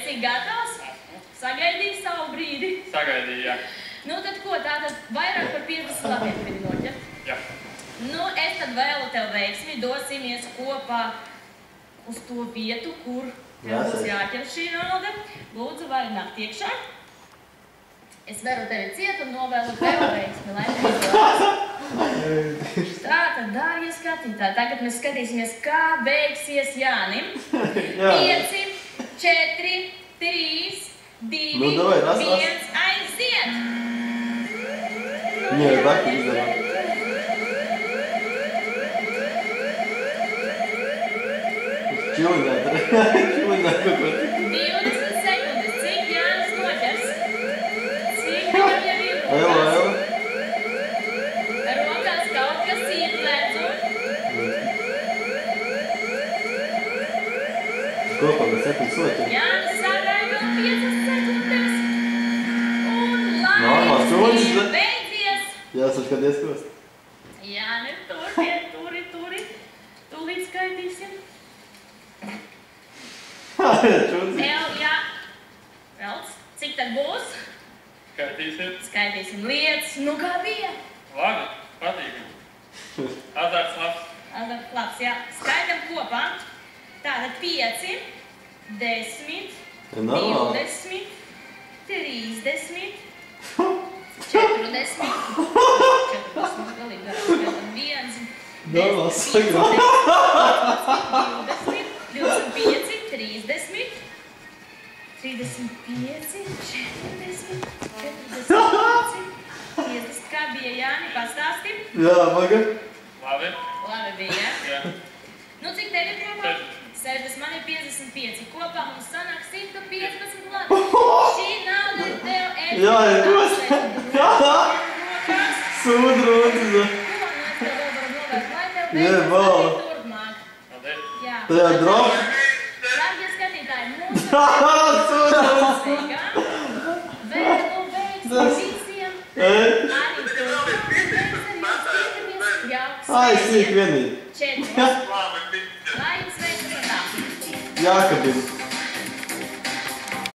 esi gatavs? Sagaidīji savu brīdi? Sagaidīju, jā. Nu, tad ko, tātad vairāk par 50 lapiem gribi noķert? Jā. Nu, es tad vēlu tev veiksmi, dosimies kopā uz to vietu, kur tev būs jāķer šī nauda. Lūdzu, vari nākt iekšā. Es veru tevi ciet un novēlu tev veiksmi, lai mēs dodas. Tātad, dārgie skatītāji, tagad mēs skatīsimies, kā veiksies Jānim. 5, 4, 3, 2, 1, aiziet! Nē, daki izdarā. Čilināt kaut ko. 20 sekundes, cik Jānis noķers? Cik viņam jau ir rokās? Rokās kaut kas ieplēcot. Kopā mēs 7 soķi. Jānis sagaida 5 sekundes. Un Normāls solis, laiks ir beidzies. Jāsaskaties kost. Jāni, turi. Tūlīt skaitīsim. Tev, jā. Velc, cik tad būs? Skaitīsim lietas. Nu, kā bija? Labi, patīkami. Azarts labs. Azarts labs, jā. Skaidam kopā. Tātad 5, 10, 20, 30, 40, 40, galīgi garām, 1, 10, 20, 25, 30, 35, 40, 45, 50. Kā bija, Jāni, pastāsti? Jā, maga. Labi. Labi bija, Jā. Nu, cik tev ir kopā? 60, man ir 55. Kopā mums sanāk 115 labi. Šī nauda ir tev esi. Jā, ir kost. Sūdrūdzi. Ko, nu es tev vēl varu novērt, lai tev Jā, beidzas vēl. arī turpmāk. Paldies. Jā. Tajā draugs. Dārgie skatītāji, mūsu Sūdrūdzi. vēlu veiksmi visiem. Arī Ai, sīk vienīgi. 4. Lai jums veicas ar tā. Jākabim.